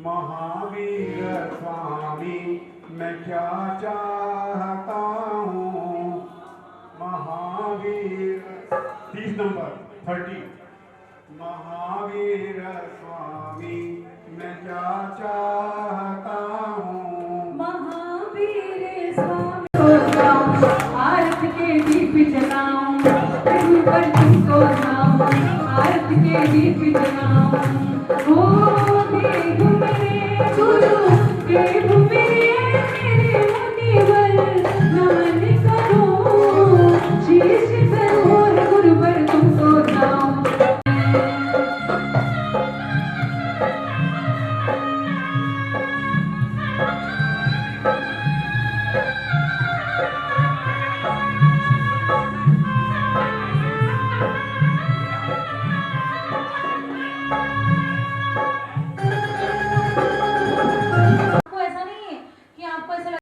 महावीर स्वामी मैं क्या चाहता हूँ, महावीर 30 नंबर 30। महावीर स्वामी मैं क्या चाहता हूँ, महावीर स्वामी आरत के दीप जलाऊं, पर तुमको नाम आरत के दीप जलाऊं। ओ देव मेरे गुरु, देव मेरे मुनिवर, नमन करो शीश करो गुरु पर तुमको नाम।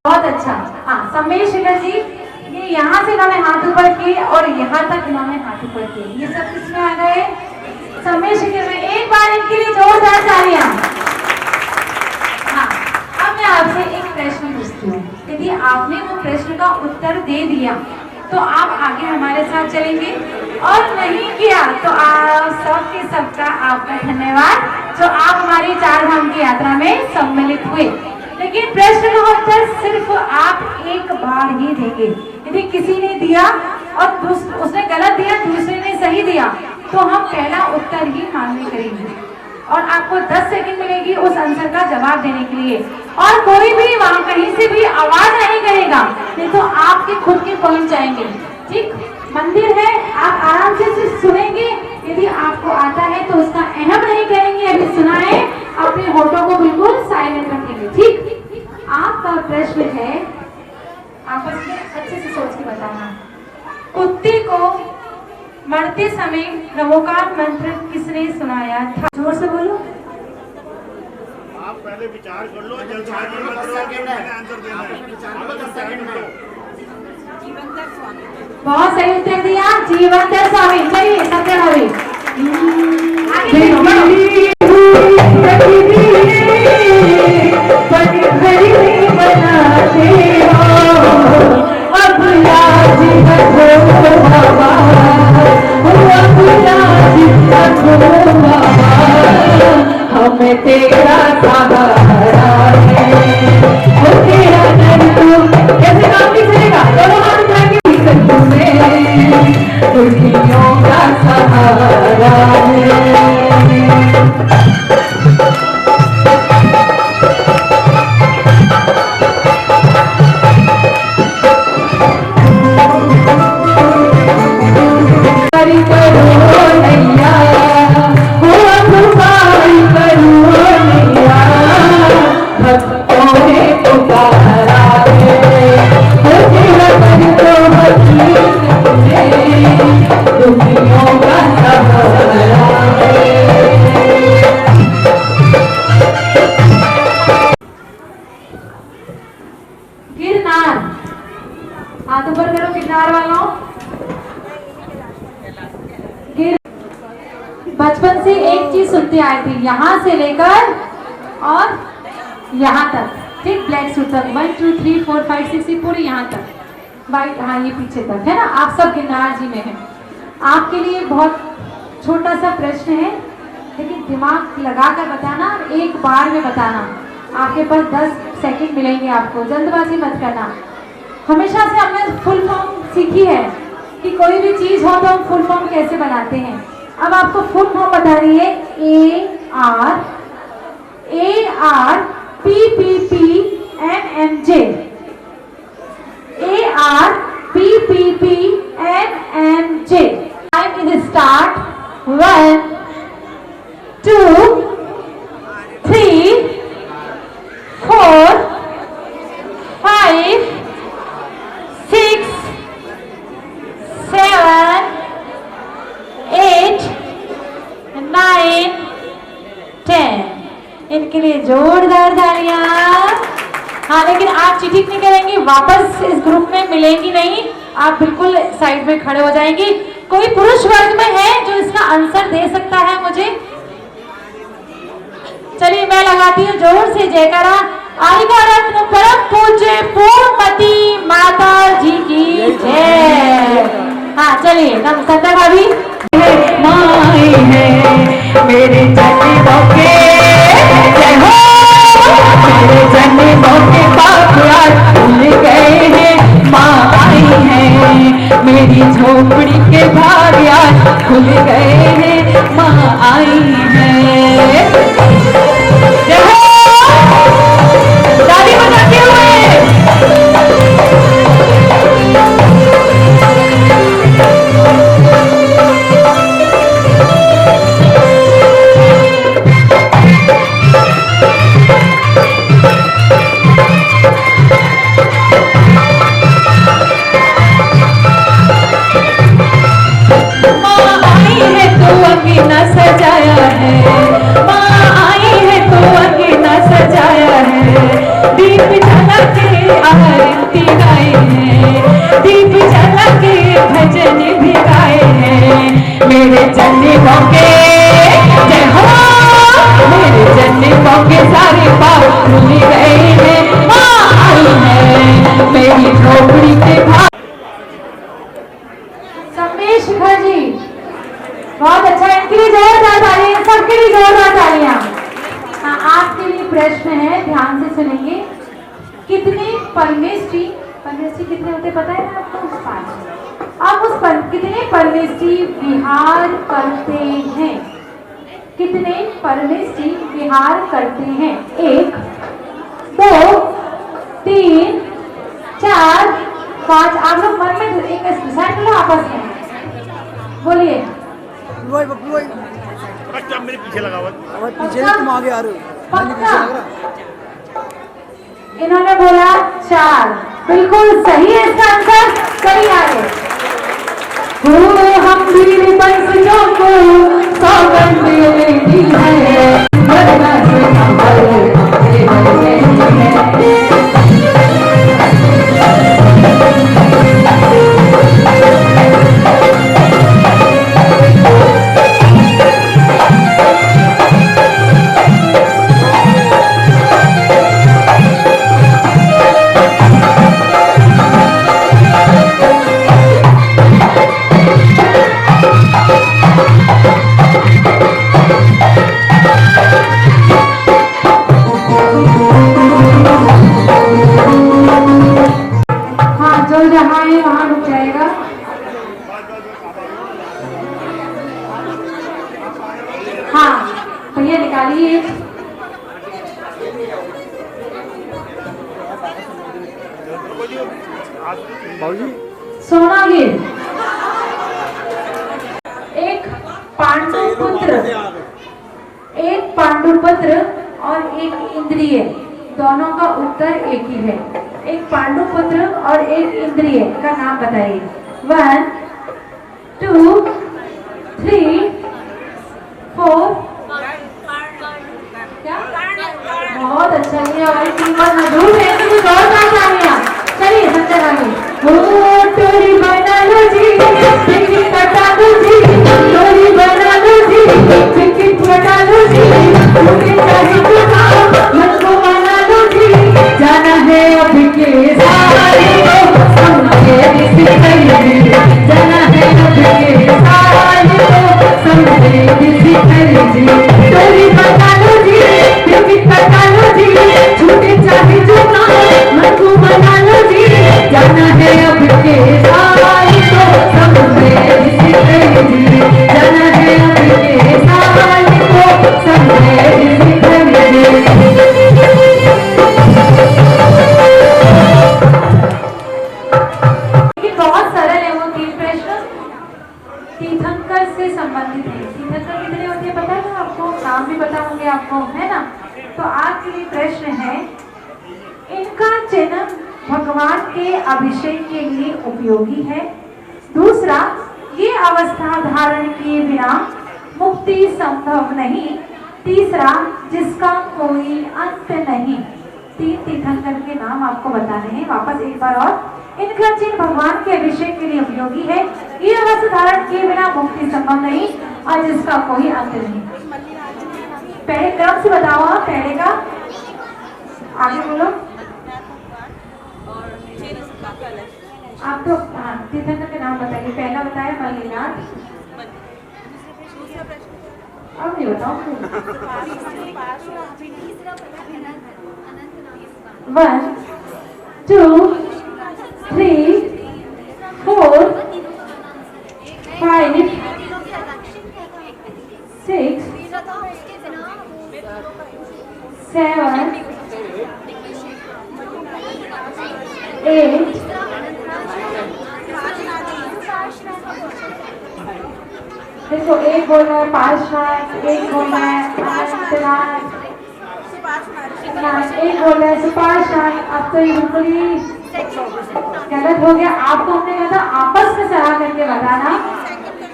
बहुत अच्छा। हाँ, सम्मेश शेखर जी, ये यहाँ से इन्होंने हाथ ऊपर किए और यहाँ तक इन्होंने हाथ ऊपर किए। ये सब किसमें आ गए? सम्मेश शेखर में। एक बार इनके लिए जोरदार तालियां। हाँ, अब मैं आपसे एक प्रश्न पूछती हूँ। यदि आपने वो प्रश्न का उत्तर दे दिया तो आप आगे हमारे साथ चलेंगे, और नहीं किया तो आप सबके सबका आपका धन्यवाद जो आप हमारी चार धाम की यात्रा में सम्मिलित हुए। लेकिन प्रश्न का उत्तर सिर्फ आप एक बार ही देंगे। यदि किसी ने दिया और उसने गलत दिया, दूसरे ने सही दिया, तो हम पहला उत्तर ही मान्य करेंगे और आपको 10 सेकंड मिलेगी उस आंसर का जवाब देने के लिए। और कोई भी वहां कहीं से भी आवाज नहीं करेगा, नहीं तो आपके खुद के पहुंच जाएंगे। ठीक, मंदिर है, आप आराम से सिर्फ सुनेंगे। यदि आपको आता है तो उसका अहम नहीं करेंगे, अभी सुना है अपने होठों को बिल्कुल साइलेंट रखेंगे। ठीक, प्रश्न है, आपस में अच्छे से सोच के बताना। कुत्ते को मरते समय नवोकार मंत्र किसने सुनाया था? जोर से बोलो। आप पहले विचार कर लो, जल्दबाजी मत करो, मैंने आंसर देना है। बहुत सही उत्तर दिया, जीवंतर स्वामी। चलिए सत्य भावी आगे हमें तेरा सहारा है, वो तेरा दर तू कैसे काम नहीं चलेगा, दोनों हाथ उठा के तुम्हें दुखियों का सहारा है। गिरनार, हाथ ऊपर करो गिरनार वालों। बचपन से एक चीज सुनते आए थे, यहाँ से लेकर और यहाँ तक, ठीक, ब्लैक सूट तक, 1 2 3 4 5 6 पूरे यहाँ तक, वाइट, हाँ ये पीछे तक है ना। आप सब गिरनार जी में हैं। आपके लिए बहुत छोटा सा प्रश्न है, लेकिन दिमाग लगा कर बताना, एक बार में बताना। आपके पास 10 सेकंड मिलेंगे आपको, जल्दबाजी मत करना। हमेशा से हमने फुल फॉर्म सीखी है कि कोई भी चीज हो तो हम फुल फॉर्म कैसे बनाते हैं। अब आपको फुल फॉर्म बतानी है। AR PPPMMJ, AR PPPMMJ। Time is start. 1 2 3 4 5 6 7 8 9 10। इनके लिए जोरदार तालियां। हाँ, लेकिन आप चीटिंग नहीं करेंगी, वापस इस ग्रुप में मिलेंगी नहीं, आप बिल्कुल साइड में खड़े हो जाएंगी। कोई पुरुष वर्ग में है जो इसका आंसर दे सकता है मुझे? चलिए मैं लगाती हूँ जोर से जयकारा। आलिका रत्न परम पूज्य पूर्णमती माता जी की जय। हाँ चलिए, संध्या भाभी। माई है मेरे जन्मों के, जय हो मेरे जन्मों के पाप आज भूल गए हैं। माँ आई है मेरी झोपड़ी के भाग आज खुल गए हैं। माँ आई है, जय हो ताली बजाते हुए। अंगीना सजाया है, माँ आई है तो अंगीना सजाया है। दीप जला के आरती गाए हैं, दीप जला के भजन भी गाए हैं। मेरे जन्मों के जय हो, मेरे जन्मों के सारे पाप भूल गए हैं। माँ आई है मेरी झोपड़ी के भाग। संमेश शिखर जी बहुत अच्छा, इनके लिए जोरदार तालियां, सबके लिए जोरदार तालियां। हाँ, आपके लिए प्रश्न है, ध्यान से सुनेंगे। कितने परमेष्ठी कितने होते पता है ना आपको? 5। आप उस कितने परमेष्ठी विहार करते हैं? कितने परमेष्ठी विहार करते हैं? 1 2 3 4 5। आप लोग मन में एक डिसाइड लो आपस में, बोलिए। बच्चा मेरे पीछे लगा हुआ है। पीछे तुम आगे आ रहे हो, पीछे लग रहा। इन्होंने बोला 4 बिल्कुल सही है इसका आंसर। चलिए आगे। हम वीर बंसियों को सौगंध लेनी है, वरना से हमारे हाँ, जो जहाँ है वहाँ रुक जाएगा। हाँ भैया निकालिए। सोनागिर एक पांडुपुत्र और एक इंद्रिय, दोनों का उत्तर एक ही है। एक पांडुपुत्र और एक इंद्रिय का नाम बताइए। 1 2 3 4। क्या? बहुत अच्छा, ये हमारी टीम पर मजबूत है। तो कुछ और काम आएगा। चलिए संजय आगे। टोरी बना लो जी, टिकट कटा लो जी, टोरी बना लो जी, टिकट कटा लो जी, मुझे चाहे तो मन को मना लो जी, जाना है अब के सारे को समझे किसी खरीदी, जाना है अब के सारे को समझे किसी खरीदी, टोरी बना लो जी, टिकट कटा लो जी, छूटे चाहे जो मन को मना लो जी, जाना है अब के सारे को समझे किसी खरीदी, जाना है अब के सारे को समझे किसी खरीदी। बहुत सरल है वो 3 प्रश्न, तीर्थंकर से संबंधित है। तीर्थंकर कितने होते हैं पता है ना आपको? नाम भी पता होंगे आपको, है ना? तो आपके लिए प्रश्न है, इनका चिन्ह भगवान के अभिषेक के लिए उपयोगी है। दूसरा, ये अवस्था धारण किए बिना मुक्ति संभव नहीं। तीसरा, जिसका कोई अंत नहीं। 3 तीर्थंकर के नाम आपको बताने हैं। वापस एक बार और। इनका चिन्ह भगवान के अभिषेक के लिए उपयोगी है, ये अवस्था धारण किए बिना मुक्ति संभव नहीं, और जिसका कोई अंत नहीं। पहले क्रम से बताओ आप, पहले का आगे बोलो। आप तो तीर्थंकर के नाम बताइए। पहला बताया मल्लीनाथ, अब नहीं बताओ। 1 2 3 4 5 6 7 8 देखो, एक बोल रहा है पार्श्वनाथ, एक बोल रहा है अनंतनाथ, एक बोल रहा है सुपार्श्वनाथ। अब तो ये बिल्कुल ही गलत हो गया। आपको हमने कहा था आपस में सलाह करके बताना।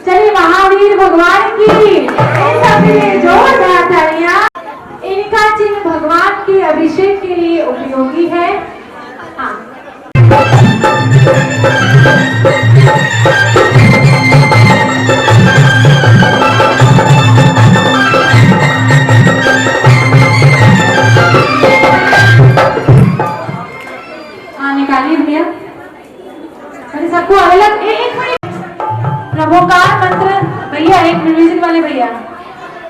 चलिए, महावीर भगवान की इन सबके लिए जोरदार तालियां। इनका चिन्ह भगवान के अभिषेक के लिए उपयोगी है। हाँ, निकालिए भैया। अरे सबको अलग एक मिनट। नमोकार मंत्र भैया, एक म्यूजिक वाले भैया,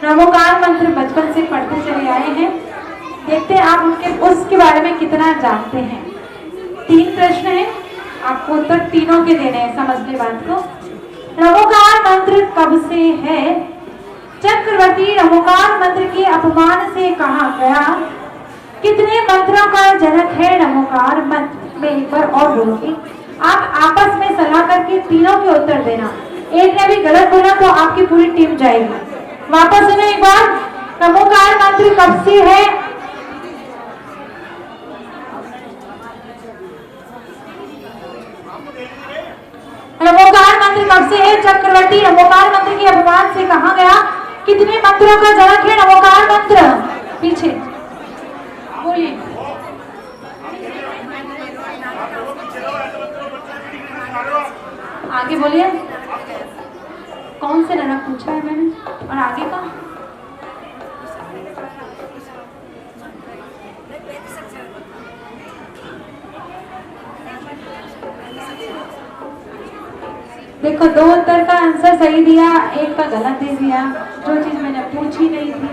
नमोकार मंत्र बचपन से पढ़ते चले आए हैं। देखते हैं आप उनके उसके बारे में कितना जानते हैं। 3 प्रश्न हैं, आपको उत्तर तीनों के देने हैं। समझने बात को। नमोकार मंत्र कब से है? चक्रवर्ती नमोकार मंत्र के अपमान से कहा गया। कितने मंत्रों का जनक है नमोकार मंत्र? मैं एक बार और बोलूंगी, आप आपस में सलाह करके तीनों के उत्तर देना। एक ने भी गलत बोला तो आपकी पूरी टीम जाएगी। वापस सुनो एक बार, नमोकार मंत्र कब से है? कब से है चक्रवर्ती नमोकार मंत्र के अभिमान से कहा गया? कितने मंत्रों का जनक है नमोकार मंत्र? पीछे बोलिए। आगे बोलिए। कौन से जनक पूछा है मैंने, और आगे का? देखो, 2 उत्तर का आंसर सही दिया, 1 का गलत दे दिया, जो चीज मैंने पूछी नहीं थी।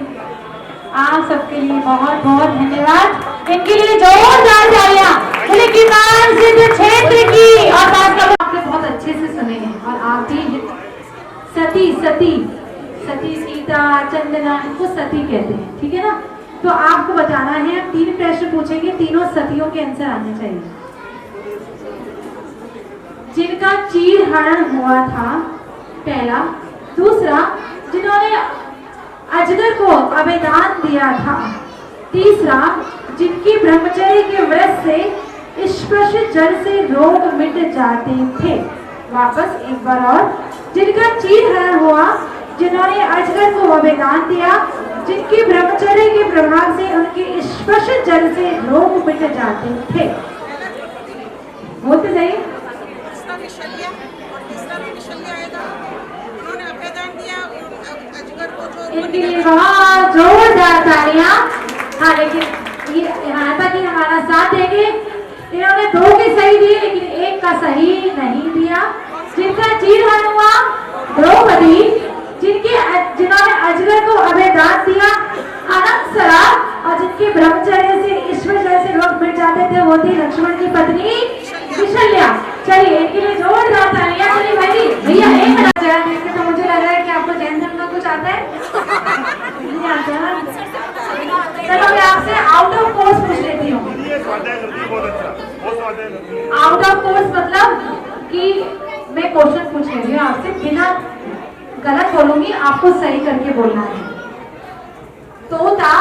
आप सबके लिए बहुत बहुत धन्यवाद। इनके लिए जोरदार तालियां बोले किसान सिद्ध क्षेत्र की। और आपने बहुत अच्छे से सुने हैं, और आप भी सती सती सती सीता चंदना, इनको सती कहते हैं, ठीक है ना? तो आपको बताना है, 3 प्रश्न पूछेंगे, तीनों सतियों के आंसर आने चाहिए। जिनका चीरहरण हुआ था, पहला। दूसरा, जिन्होंने अजगर को अभयदान दिया था। तीसरा, जिनकी ब्रह्मचर्य के व्रत से स्पर्श जल से रोग मिट जाते थे। वापस एक बार और। जिनका चीरहरण हुआ, जिन्होंने अजगर को अभयदान दिया, जिनकी ब्रह्मचर्य के प्रभाव से उनके स्पर्श जल से रोग मिट जाते थे। बोलते जाइए। विशल्या और तीसरा भी विशल्या आएगा। उन्होंने अभयदान दिया अजगर को, जो इनके लिए बहुत जोरदार तालियां। हाँ, लेकिन ये यहाँ तक ही हमारा साथ देंगे। इन्होंने 2 के सही दिए, लेकिन 1 का सही नहीं दिया। जिनका चीरहरण हुआ द्रौपदी, जिन्होंने अजगर को अभयदान दिया अनंतसरा, और जिनके ब्रह्मचर्य से ईश्वर जैसे रोग मिट जाते थे, वो थी लक्ष्मण की पत्नी विशल्या। चलिए, इनके लिए जोरदार तालियां। चलिए भाई, भैया 1 मिनट जरा देख के, तो मुझे लग रहा है कि आपको जैन धर्म का कुछ आता है। नहीं आता है। चलो, मैं आपसे आउट ऑफ कोर्स पूछ लेती हूँ। आउट ऑफ कोर्स मतलब कि मैं क्वेश्चन पूछ रही हूँ आपसे, बिना गलत बोलूंगी, आपको सही करके बोलना है। तोता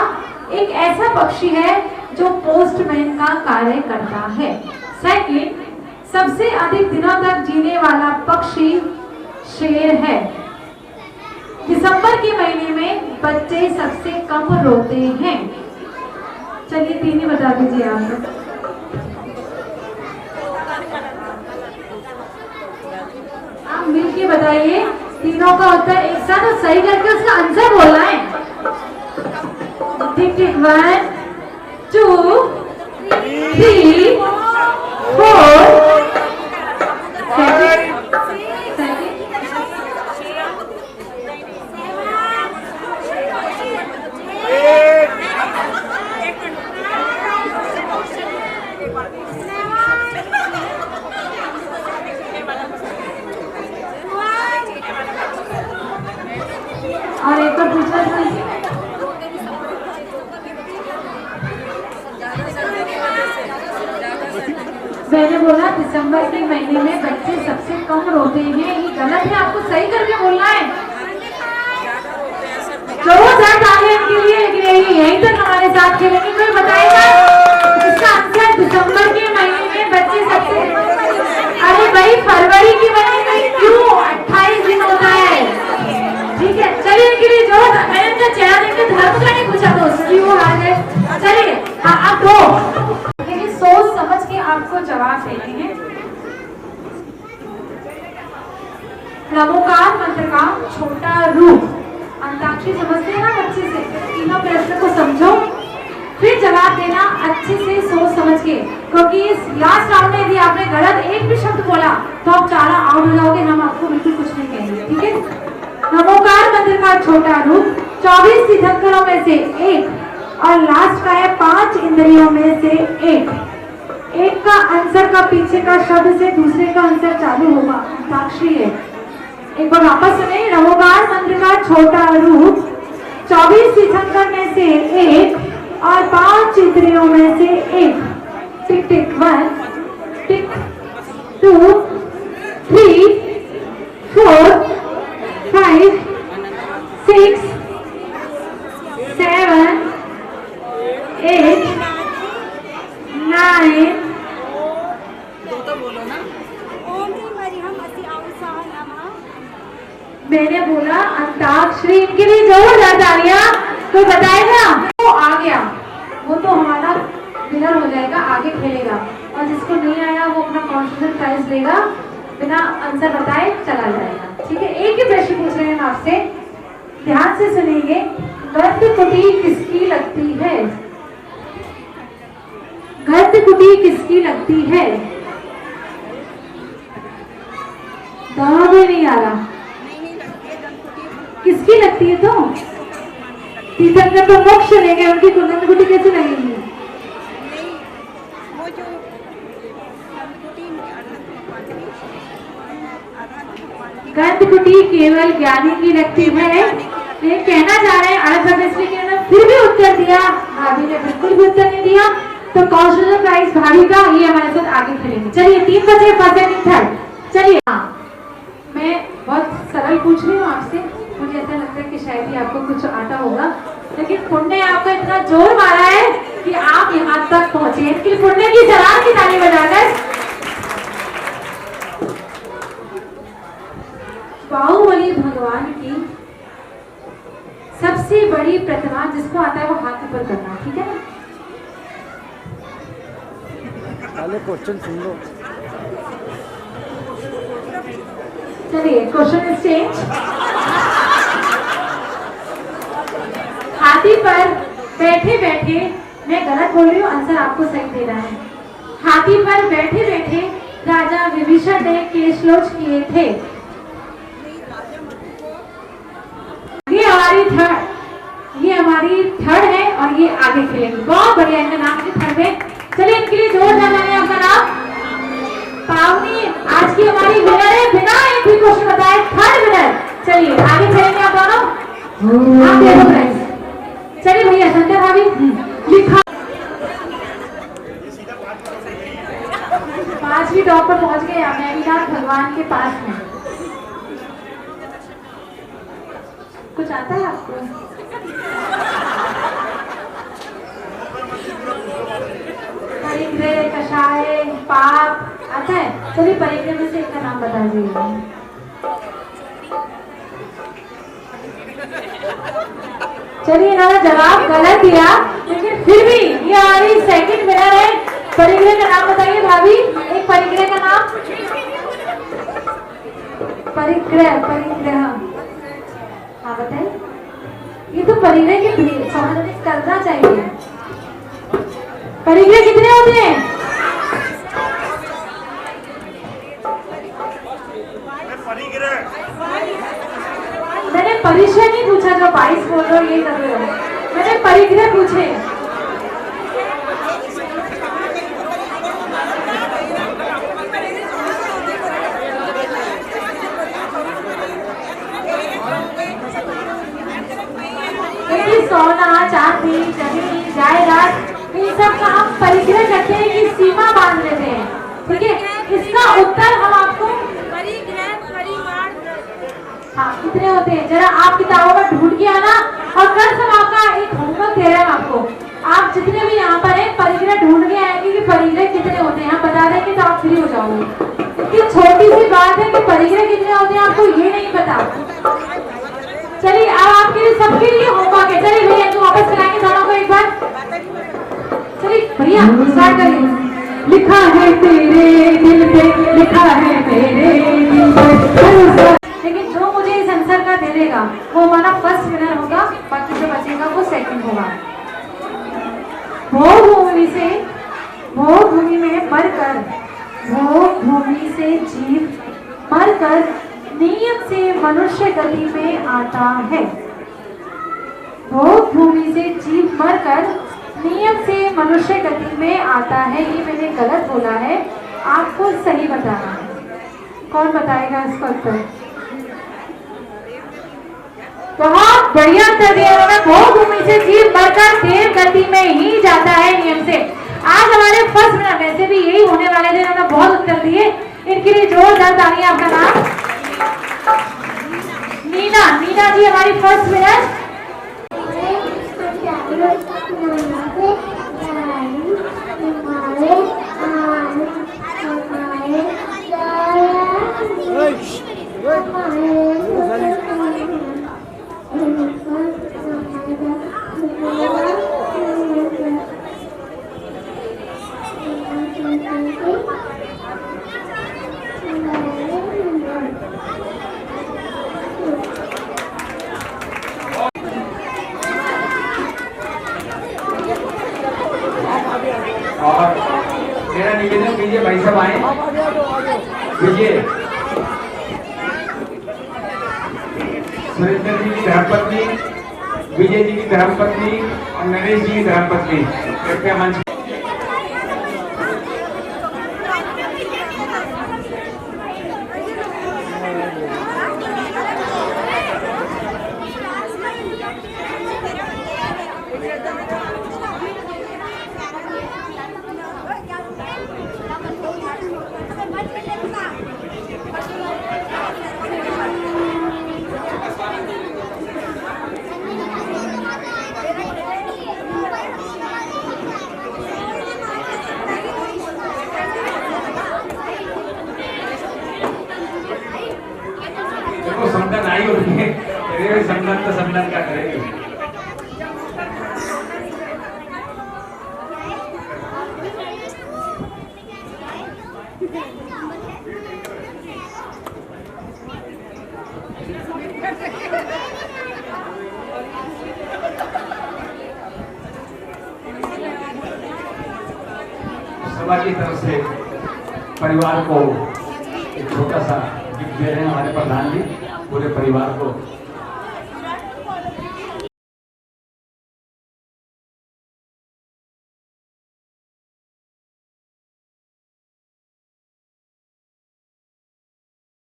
एक ऐसा पक्षी है जो पोस्टमैन का कार्य करता है। सेकंड, सबसे अधिक दिनों तक जीने वाला पक्षी शेर है। दिसंबर के महीने में बच्चे सबसे कम रोते हैं। चलिए 3 ही बता दीजिए आप लोग। आप मिलके बताइए, तीनों का उत्तर एक साथ और सही करके उसका आंसर बोलना है। ठीक ठीक, 1 2 3 4 और एक और पूछना चाहिए। मैंने बोला दिसंबर के महीने में बच्चे सबसे कम रोते हैं, ये गलत है, आपको सही करके बोलना है। जोरदार तालियां इनके लिए। लेकिन यहीं तक हमारे साथ खेलेंगे। कोई बताएगा इसका आंसर? दिसंबर के महीने में बच्चे सबसे, अरे भाई फरवरी की महीने में क्यों 28 दिन होता है? ठीक है, चलिए इनके लिए जोरदार। मैंने इनका चेहरा देखकर धर्म का नहीं पूछा, तो उसकी वो हार गए। चलिए, हाँ अब 2 सोच समझ के आपको जवाब देने हैं। नमोकार मंत्र का छोटा रूप। अंताक्षरी समझते हैं ना अच्छे से? तीनों प्रश्न को समझो, फिर जवाब देना अच्छे से सोच समझ के, क्योंकि इस लास्ट राउंड में यदि आपने गलत एक भी शब्द बोला तो आप 4 आउट हो जाओगे। हम आपको बिल्कुल कुछ नहीं कहेंगे, ठीक है? नमोकार मंत्र का छोटा रूप 24 तीर्थंकरों में से एक, और लास्ट का है 5 इंद्रियों में से एक का आंसर का पीछे का शब्द से दूसरे का आंसर चालू होगा। अंताक्षरी है। एक बार वापस सुने। नमोकार मंत्र का छोटा रूप 24 तीर्थंकर में से एक, और 5 इंद्रियों में से एक। टिक टिक 1 टिक 2 3 4 5 6 7 8 9 तो बोलो ना। ओम ह्रीं हरिहं अस्ति औंसः नमः मैंने बोला अंताक्षरी। इनके लिए जोरदार तालियां। कोई बताएगा? वो आ गया, वो तो हमारा विनर हो जाएगा, आगे खेलेगा। और जिसको नहीं आया वो अपना कॉन्फिडेंस प्राइज लेगा, बिना आंसर बताए चला जाएगा। ठीक है, एक ही प्रश्न पूछ रहे हैं हम आपसे, ध्यान से सुनिए। गर्त कुटी किसकी लगती है? गर्त कुटी किसकी लगती है? जवाब ही नहीं आ रहा। किसकी लगती है? तो तीर्थंकर तो मोक्ष ले गए, उनकी गर्त कुटी कैसे लगेगी? गर्त कुटी केवल ज्ञानी की लगती है। ये कहना चाह रहे हैं अड़सठ इसलिए कहना, फिर भी उत्तर दिया भाभी ने, बिल्कुल भी उत्तर नहीं दिया। तो कौशल प्राइज भाभी का, ये हमारे साथ आगे खेलेंगे। चलिए 3 बचे, फर्स्ट सेकंड थर्ड। चलिए, हाँ मैं बहुत सरल पूछ रही हूँ आपसे, मुझे ऐसा लगता है कि शायद ही आपको कुछ आता होगा, लेकिन पुण्य ने आपको इतना जोर मारा है कि आप यहाँ तक पहुंचे। इसके लिए पुण्य की सराहना की ताली बजाकर। बाहुबली भगवान की सबसे बड़ी प्रतिमा, जिसको आता है वो हाथ ऊपर करना, ठीक है ना? पहले क्वेश्चन सुन लो। चलिए, क्वेश्चन इज चेंज। हाथी पर बैठे बैठे, मैं गलत बोल रही हूँ, आंसर आपको सही देना है। हाथी पर बैठे बैठे राजा विभीषण ने केशलोच किए थे। ये हमारी थर्ड है और ये आगे खेलेंगे। बहुत बढ़िया, इनका नाम है थर्ड में। चलिए, इनके लिए जोरदार ताली। आपका नाम? पावनी आज की हमारी विनर है, बिना एक भी क्वेश्चन बताए थर्ड विनर। चलिए आगे चलेंगे आप दोनों, आप देखो फ्रेंड्स। चलिए भैया, संध्या भाभी लिखा 5वीं टॉप पर पहुंच गए। नैनीनाथ भगवान के पास में कुछ आता है आपको? परिग्रह, कषाय, पाप आता है? चलिए परिग्रह में से एक का नाम बता दीजिए। चलिए, इन्होंने जवाब गलत दिया, लेकिन फिर भी ये हमारी सेकंड विनर है। परिग्रह का नाम बताइए भाभी, एक परिग्रह का नाम। परिग्रह, परिग्रह, हाँ बताइए। ये तो परिग्रह के समझ करना चाहिए। परिग्रह कितने होते हैं? मैंने परिचय नहीं पूछा, जो 22 बोल रहे हो ये कर रहे हो। मैंने परिग्रह पूछे। सोना, चांदी, जमीन, जायदाद, इन सब का हम परिग्रह करते हैं कि सीमा बांध लेते हैं। ठीक है, इसका उत्तर हम आपको परिग्रह, परिवार, हाँ कितने होते हैं जरा आप किताबों में ढूंढ के आना। और कल हम आपका एक होमवर्क दे रहे हैं आपको, आप जितने भी यहाँ पर हैं परिग्रह ढूंढ के आएंगे कि परिग्रह कितने होते हैं। हम बता देंगे तो आप फ्री हो जाओगे। इतनी छोटी सी बात है कि परिग्रह कितने होते हैं आपको ये नहीं पता। चलिए, अब आपके लिए सबके लिए होमवर्क है। चलिए भैया, तो वापस कराएंगे दोनों को एक बार। चलिए भैया स्टार्ट करिए। लिखा है तेरे दिल पे, लिखा है मेरे दिल पे। लेकिन जो मुझे इस आंसर का दे देगा वो हमारा फर्स्ट विनर होगा, बाकी जो बचेगा वो सेकंड होगा। भोग भूमि से, भोग भूमि में मरकर, भोग भूमि से जीव मरकर नियम से मनुष्य गति में आता है। भोग भूमि से जीव मरकर नियम से मनुष्य गति में आता है। ये मैंने गलत बोला है, आपको सही बताना है। कौन बताएगा इसका उत्तर? बहुत बढ़िया उत्तर दिया उन्होंने। भोग भूमि से जीव मरकर देव गति में ही जाता है नियम से। आज हमारे फर्स्ट विनर, वैसे भी यही होने वाले थे, उन्होंने बहुत उत्तर दिए। इनके लिए जोरदार तालियां। आपका नाम? नीना। नीना जी हमारी फर्स्ट विनर। मेरा निवेदन कीजिए भाई साहब आए विजय सुरेंद्र जी की धर्मपत्नी, विजय जी की धर्मपत्नी और नरेश जी की धर्मपत्नी कृपया मंच। देखो समदन आई होती है, समदन तो समदन का करेगी। सभा की तरफ से परिवार को एक छोटा सा गिफ्ट दे रहे हैं हमारे प्रधान जी, पूरे परिवार को